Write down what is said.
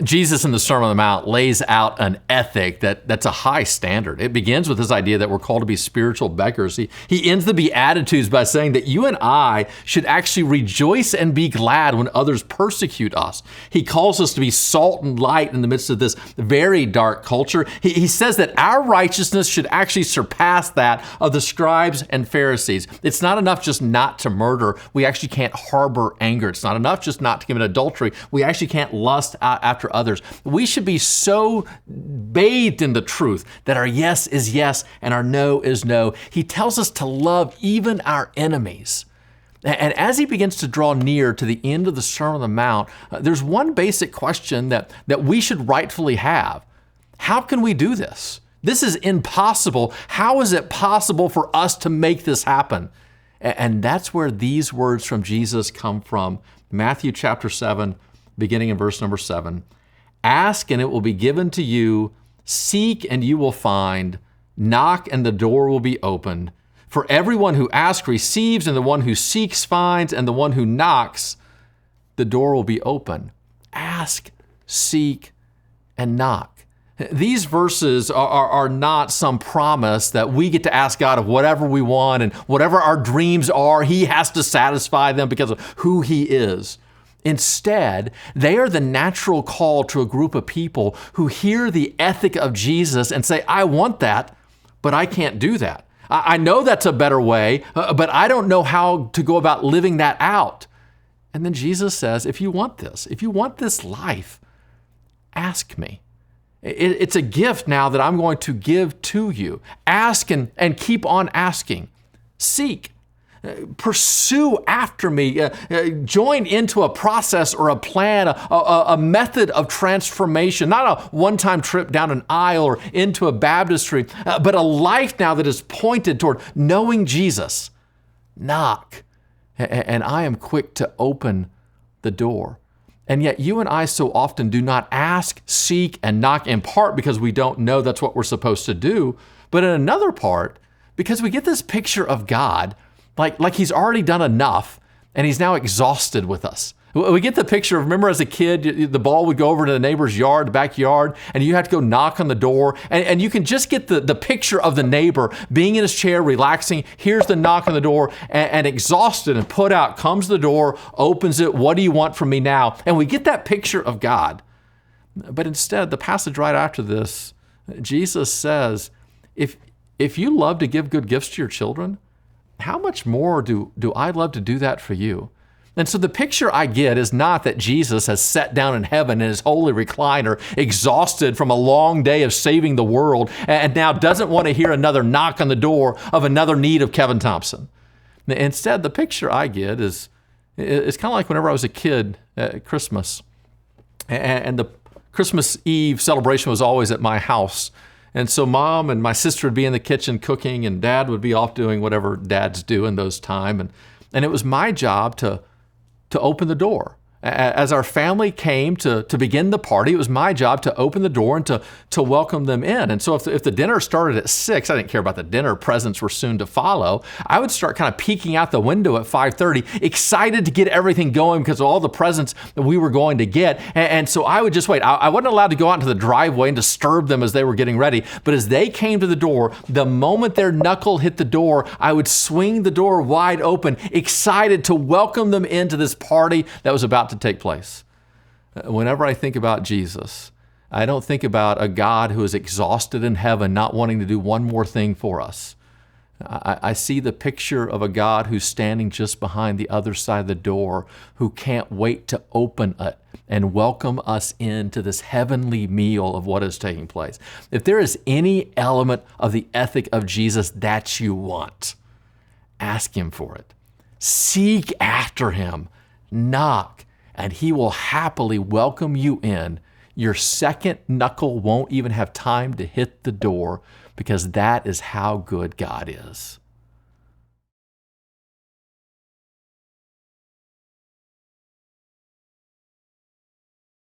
Jesus in the Sermon on the Mount lays out an ethic that's a high standard. It begins with this idea that we're called to be spiritual beggars. He ends the Beatitudes by saying that you and I should actually rejoice and be glad when others persecute us. He calls us to be salt and light in the midst of this very dark culture. He says that our righteousness should actually surpass that of the scribes and Pharisees. It's not enough just not to murder. We actually can't harbor anger. It's not enough just not to commit adultery. We actually can't lust after others. We should be so bathed in the truth that our yes is yes and our no is no. He tells us to love even our enemies. And as he begins to draw near to the end of the Sermon on the Mount, there's one basic question that we should rightfully have. How can we do this? This is impossible. How is it possible for us to make this happen? And that's where these words from Jesus come from. Matthew chapter 7, beginning in verse number 7. Ask and it will be given to you. Seek and you will find. Knock and the door will be opened. For everyone who asks receives, and the one who seeks finds, and the one who knocks, the door will be open. Ask, seek, and knock. These verses are not some promise that we get to ask God of whatever we want, and whatever our dreams are, He has to satisfy them because of who He is. Instead, they are the natural call to a group of people who hear the ethic of Jesus and say, I want that, but I can't do that. I know that's a better way, but I don't know how to go about living that out. And then Jesus says, if you want this life, ask me. It's a gift now that I'm going to give to you. Ask and keep on asking. Seek. Pursue after me. Join into a process or a plan, a method of transformation, not a one-time trip down an aisle or into a baptistry, but a life now that is pointed toward knowing Jesus. Knock, and I am quick to open the door. And yet you and I so often do not ask, seek, and knock, in part because we don't know that's what we're supposed to do, but in another part because we get this picture of God like He's already done enough and He's now exhausted with us. We get the picture of, remember as a kid, the ball would go over to the neighbor's yard, the backyard, and you have to go knock on the door. And you can just get the picture of the neighbor being in his chair, relaxing. Here's the knock on the door, and exhausted and put out comes the door, opens it. What do you want from me now? And we get that picture of God. But instead, the passage right after this, Jesus says, if you love to give good gifts to your children, how much more do I love to do that for you? And so the picture I get is not that Jesus has sat down in heaven in His holy recliner, exhausted from a long day of saving the world, and now doesn't want to hear another knock on the door of another need of Kevin Thompson. Instead, the picture I get is kind of like whenever I was a kid at Christmas, and the Christmas Eve celebration was always at my house. And so Mom and my sister would be in the kitchen cooking, and Dad would be off doing whatever dads do in those times. And it was my job to open the door. As our family came to begin the party, it was my job to open the door and to welcome them in. And so if the dinner started at 6, I didn't care about the dinner. Presents were soon to follow. I would start kind of peeking out the window at 5:30, excited to get everything going because of all the presents that we were going to get. And so I would just wait. I wasn't allowed to go out into the driveway and disturb them as they were getting ready. But as they came to the door, the moment their knuckle hit the door, I would swing the door wide open, excited to welcome them into this party that was about to take place. Whenever I think about Jesus, I don't think about a God who is exhausted in heaven, not wanting to do one more thing for us. I see the picture of a God who's standing just behind the other side of the door, who can't wait to open it and welcome us into this heavenly meal of what is taking place. If there is any element of the ethic of Jesus that you want, ask Him for it. Seek after Him. Knock, and He will happily welcome you in. Your second knuckle won't even have time to hit the door, because that is how good God is.